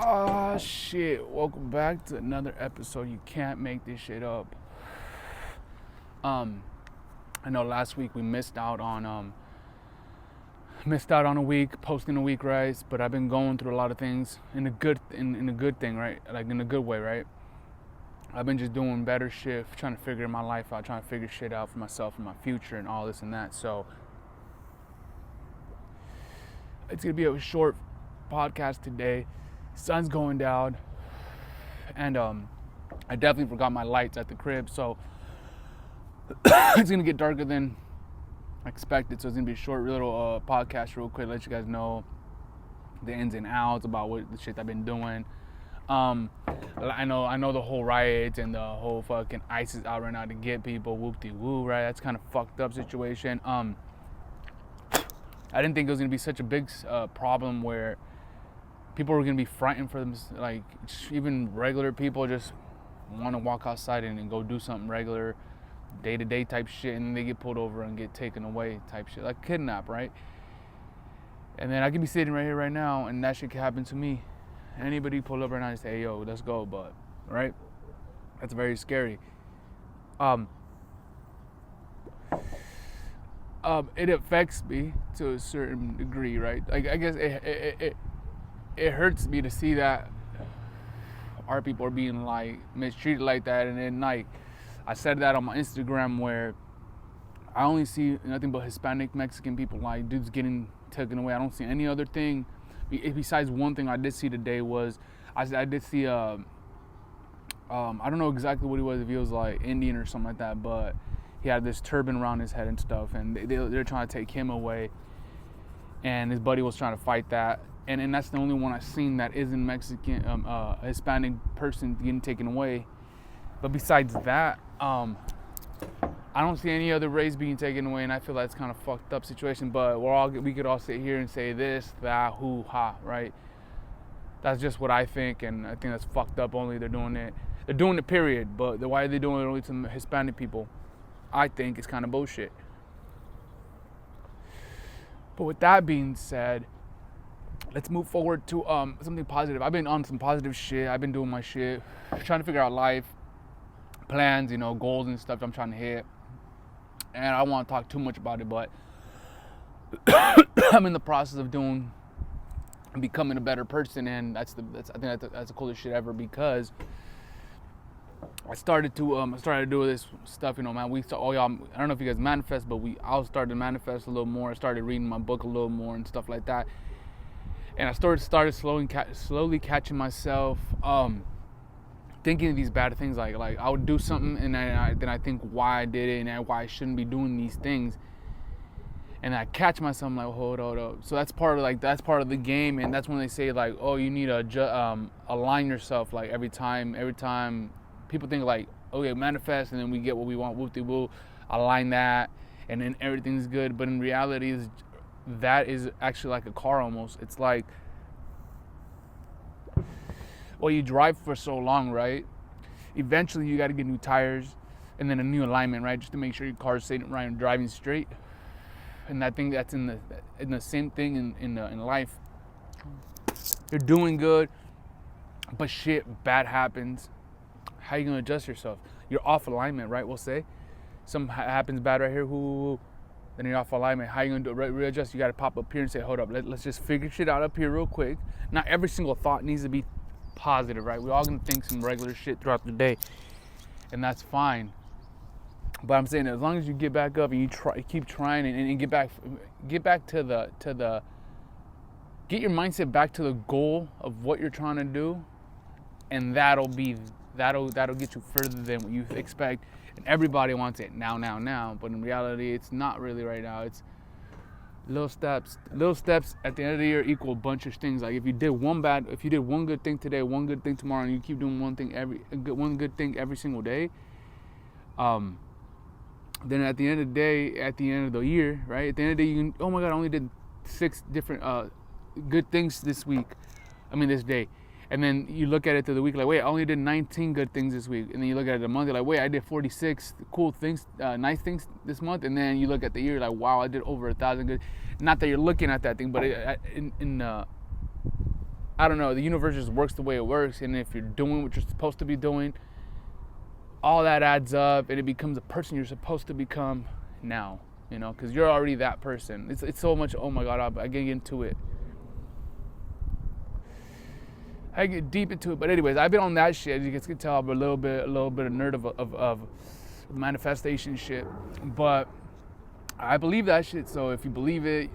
Ah, shit. Welcome back to another episode. You can't make this shit up. I know last week we missed out on a week, posting a week, right? But I've been going through a lot of things in a good thing, right? Like in a good way, right? I've been just doing better shit, trying to figure my life out, trying to figure shit out for myself and my future and all this and that. So it's gonna be a short podcast today. Sun's going down, and I definitely forgot my lights at the crib, so it's gonna get darker than expected. So it's gonna be a short little podcast, real quick, let you guys know the ins and outs about what the shit I've been doing. I know the whole riots and the whole fucking ICE is out right now to get people, whoop-de-woo, right? That's kind of fucked up situation. I didn't think it was gonna be such a big problem where people were gonna be frightened for them, like even regular people just want to walk outside and go do something regular, day-to-day type shit, and they get pulled over and get taken away type shit, like kidnap, right? And then I could be sitting right here right now, and that shit could happen to me. Anybody pull up right now and say, "Hey, yo, let's go," but right, that's very scary. It affects me to a certain degree, right? Like I guess it hurts me to see that our people are being like mistreated like that. And then like I said that on my Instagram, where I only see nothing but Hispanic, Mexican people, like dudes getting taken away. I don't see any other thing besides one thing I did see today was I did see I don't know exactly what he was, if he was like Indian or something like that, but he had this turban around his head and stuff, and they're trying to take him away, and his buddy was trying to fight that. And that's the only one I've seen that isn't Mexican, Hispanic person getting taken away. But besides that, I don't see any other race being taken away, and I feel that's kind of fucked up situation. But we could all sit here and say this, that, hoo, ha, right? That's just what I think, and I think that's fucked up. Only they're doing it, period. But why are they doing it only to Hispanic people? I think it's kind of bullshit. But with that being said, let's move forward to something positive. I've been on some positive shit. I've been doing my shit, trying to figure out life, plans, goals and stuff I'm trying to hit. And I don't want to talk too much about it, but I'm in the process of becoming a better person, and I think that's the coolest shit ever, because I started to do this stuff, man. I don't know if you guys manifest, but I started to manifest a little more. I started reading my book a little more and stuff like that. And I started slowly catching myself thinking of these bad things. Like I would do something, and then I think why I did it and why I shouldn't be doing these things. And I catch myself, I'm like, hold up. So that's part of the game, and that's when they say like, oh, you need to align yourself. Like every time people think like, okay, manifest, and then we get what we want, whoop-de-woo, align that, and then everything's good. But in reality, that is actually like a car almost. It's like, well, you drive for so long, right? Eventually you got to get new tires and then a new alignment, right? Just to make sure your car's sitting right and driving straight. And I think that's in the same thing in life. You're doing good, but shit bad happens. How you gonna adjust yourself? You're off alignment, right? We'll say something happens bad right here. Then you're off alignment. How you gonna do it? Readjust. You gotta pop up here and say, hold up, let's just figure shit out up here real quick. Not every single thought needs to be positive, right? We're all gonna think some regular shit throughout the day, and that's fine. But I'm saying, as long as you get back up and you keep trying and get back to get your mindset back to the goal of what you're trying to do, and that'll get you further than what you expect. And everybody wants it now, but in reality, it's not really right now. It's little steps. Little steps at the end of the year equal a bunch of things. Like if you did one good thing today, one good thing tomorrow, and you keep doing one good thing every single day, then at the end of the day, at the end of the year, right? At the end of the day, you can, oh my God, I only did 6 different good things this day. And then you look at it through the week, like, wait, I only did 19 good things this week. And then you look at it a month, you're like, wait, I did 46 cool things, nice things this month. And then you look at the year, like, wow, I did over 1,000 good. Not that you're looking at that thing, but I don't know, the universe just works the way it works, and if you're doing what you're supposed to be doing, all that adds up, and it becomes the person you're supposed to become now, you know, because you're already that person. It's so much, oh my God, I get into it. I get deep into it, but anyways, I've been on that shit. As you guys can tell, I'm a little bit of nerd of manifestation shit, but I believe that shit. So if you believe it,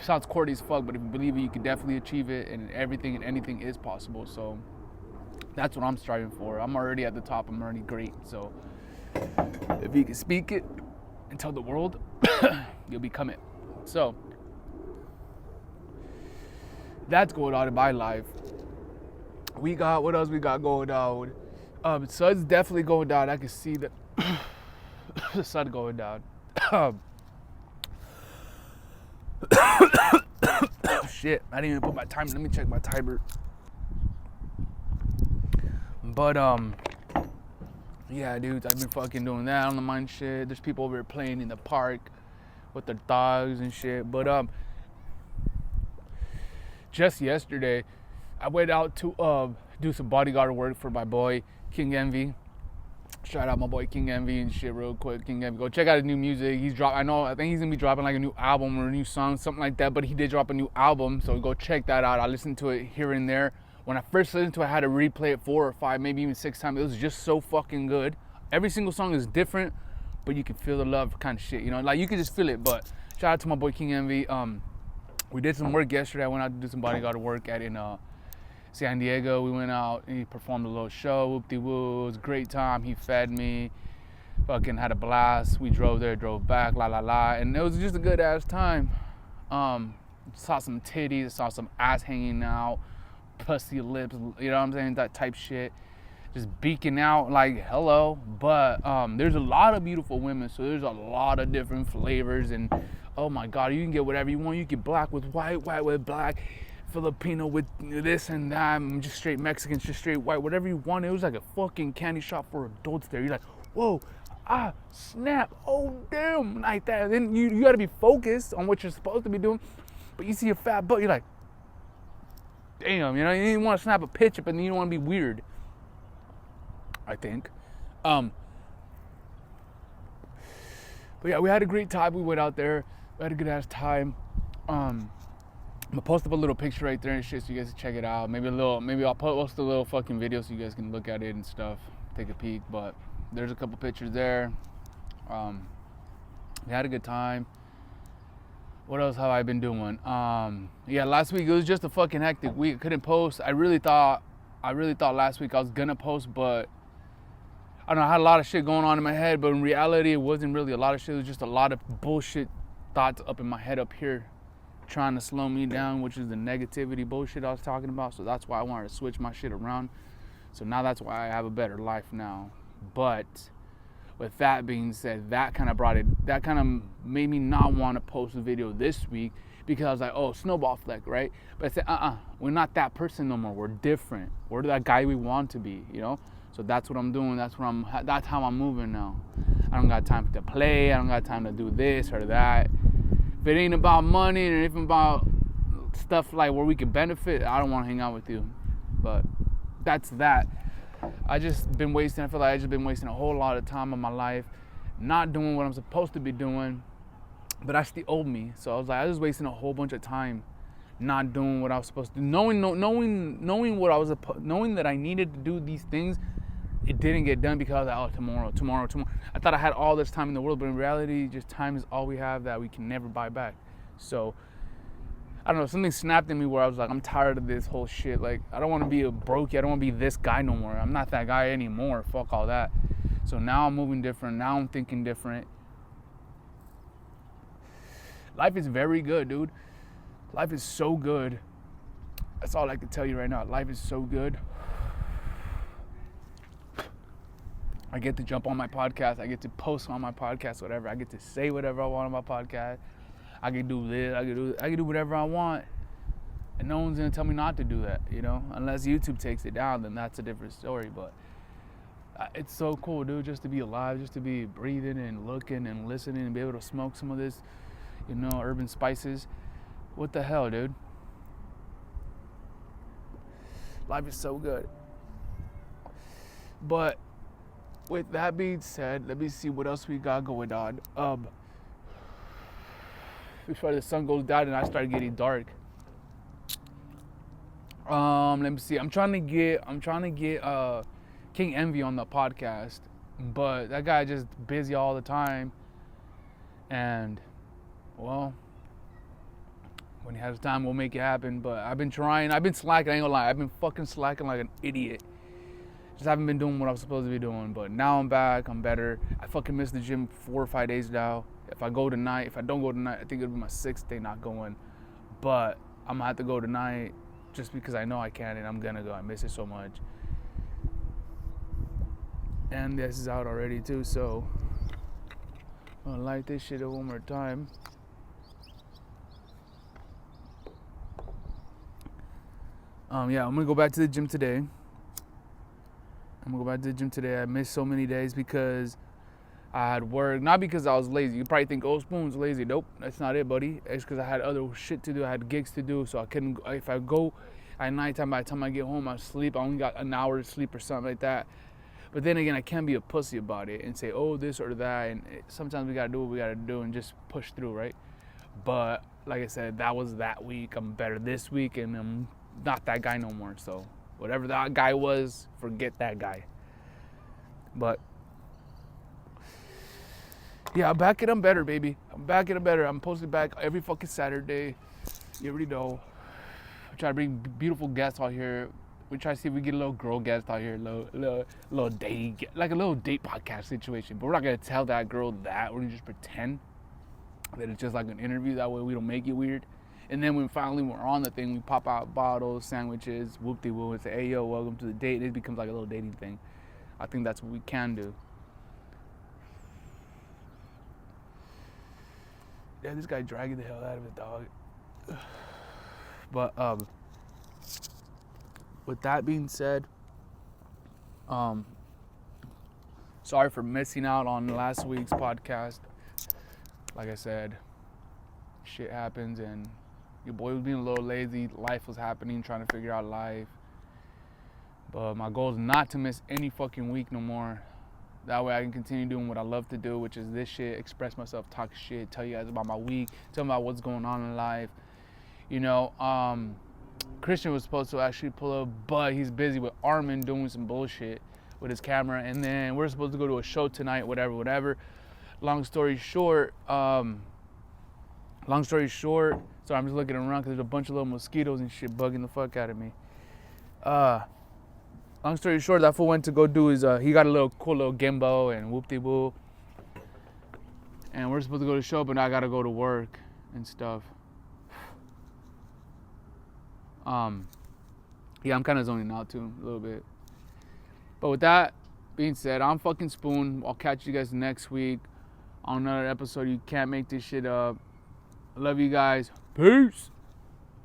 sounds corny as fuck, but if you believe it, you can definitely achieve it, and everything and anything is possible. So that's what I'm striving for. I'm already at the top. I'm already great. So if you can speak it and tell the world, you'll become it. So that's going on in my life. What else we got going on? Sun's definitely going down. I can see the the sun going down. Shit, I didn't even put my timer. Let me check my timer. But yeah, dude, I've been fucking doing that on the mind shit. There's people over here playing in the park with their dogs and shit. But just yesterday, I went out to do some bodyguard work for my boy King Envy. Shout out my boy King Envy and shit real quick. King Envy, go check out his new music. I think he's gonna be dropping like a new album or a new song, something like that. But he did drop a new album, so go check that out. I listened to it here and there. When I first listened to it, I had to replay it 4 or 5, maybe even 6 times. It was just so fucking good. Every single song is different, but you can feel the love kind of shit, you know? Like, you can just feel it. But shout out to my boy King Envy. We did some work yesterday. I went out to do some bodyguard work in San Diego. We went out and he performed a little show. Whoop-de-woo. It was a great time. He fed me. Fucking had a blast. We drove there, drove back, la la la. And it was just a good ass time. Saw some titties, saw some ass hanging out, pussy lips, you know what I'm saying? That type shit. Just beaking out like hello. But there's a lot of beautiful women, so there's a lot of different flavors. And oh my God, you can get whatever you want. You get black with white, white with black, Filipino with this and that. I'm just straight Mexicans, just straight white, whatever you want. It was like a fucking candy shop for adults there. You're like, whoa, snap, oh damn, like that. And then you gotta be focused on what you're supposed to be doing. But you see a fat butt, you're like, damn, you know, you didn't want to snap a picture, but then you don't want to be weird, I think. But yeah, we had a great time. We went out there. We had a good ass time. I'm gonna post up a little picture right there and shit so you guys can check it out. Maybe I'll post a little fucking video so you guys can look at it and stuff, take a peek. But there's a couple pictures there. We had a good time. What else have I been doing? Yeah, last week it was just a fucking hectic week. I couldn't post. I really thought last week I was gonna post, but I don't know, I had a lot of shit going on in my head, but in reality it wasn't really a lot of shit. It was just a lot of bullshit thoughts up in my head up here trying to slow me down, which is the negativity bullshit I was talking about. So that's why I wanted to switch my shit around. So now that's why I have a better life now. But with that being said, that kind of made me not want to post a video this week, because I was like, oh, snowball effect, right? But I said, we're not that person no more. We're different. We're that guy we want to be, you know? So that's what I'm doing. That's how I'm moving now. I don't got time to play. I don't got time to do this or that. If it ain't about money and if it's about stuff like where we can benefit, I don't want to hang out with you. But that's that. I feel like I just been wasting a whole lot of time of my life, not doing what I'm supposed to be doing, but I still owed me. So I was like, I was wasting a whole bunch of time not doing what I was supposed to do. Knowing that I needed to do these things, it didn't get done because I was like, tomorrow. I thought I had all this time in the world, but in reality, just time is all we have that we can never buy back. So I don't know, something snapped in me where I was like, I'm tired of this whole shit. Like, I don't want to be a brokey. I don't want to be this guy no more. I'm not that guy anymore. Fuck all that. So now I'm moving different. Now I'm thinking different. Life is very good, dude. Life is so good. That's all I can tell you right now. Life is so good. I get to jump on my podcast. I get to post on my podcast, whatever. I get to say whatever I want on my podcast. I can do this. I can do whatever I want. And no one's going to tell me not to do that, you know? Unless YouTube takes it down, then that's a different story. But it's so cool, dude, just to be alive, just to be breathing and looking and listening and be able to smoke some of this, you know, urban spices. What the hell, dude? Life is so good. But with that being said, let me see what else we got going on. Before the sun goes down and I start getting dark. Let me see. I'm trying to get King Envy on the podcast, but that guy just busy all the time. And well, when he has time, we'll make it happen. But I've been trying. I've been slacking. I ain't gonna lie. I've been fucking slacking like an idiot. Just haven't been doing what I'm supposed to be doing. But now I'm back. I'm better. I fucking missed the gym 4 or 5 days now. If I don't go tonight, I think it'll be my 6th day not going. But I'm gonna have to go tonight just because I know I can, and I'm gonna go. I miss it so much. And this is out already too, so I'm gonna light this shit up one more time. Yeah, I'm gonna go back to the gym today. I missed so many days because I had work, not because I was lazy. You probably think, oh, Spoon's lazy. Nope, that's not it, buddy. It's because I had other shit to do. I had gigs to do, so I couldn't. If I go at nighttime, by the time I get home, I sleep. I only got an hour to sleep or something like that. But then again, I can't be a pussy about it and say, oh, this or that. And sometimes we gotta do what we gotta do and just push through, right? But like I said, that was that week. I'm better this week, and I'm not that guy no more. So whatever that guy was, forget that guy. But yeah, I'm back and I'm better, baby. I'm posting back every fucking Saturday. You already know. I try to bring beautiful guests out here. We try to see if we get a little girl guest out here, little dating, like a little date podcast situation. But we're not gonna tell that girl that. We're gonna just pretend that it's just like an interview. That way we don't make it weird. And then when finally we're on the thing, we pop out bottles, sandwiches, whoop-de-whoop, and say, hey, yo, welcome to the date. It becomes like a little dating thing. I think that's what we can do. Yeah, this guy dragging the hell out of his dog. But, with that being said, sorry for missing out on last week's podcast. Like I said, shit happens and your boy was being a little lazy. Life was happening, trying to figure out life. But my goal is not to miss any fucking week no more. That way I can continue doing what I love to do, which is this shit, express myself, talk shit, tell you guys about my week, tell me about what's going on in life. You know, Christian was supposed to actually pull up, but he's busy with Armin doing some bullshit with his camera. And then we're supposed to go to a show tonight, whatever. Long story short, so I'm just looking around because there's a bunch of little mosquitoes and shit bugging the fuck out of me. Long story short, that fool went to go do his, he got a cool little gimbal and whoop-de-whoop. And we're supposed to go to the show, but now I gotta go to work and stuff. Yeah, I'm kind of zoning out too, a little bit. But with that being said, I'm fucking Spoon. I'll catch you guys next week on another episode. You can't make this shit up. I love you guys. Peace.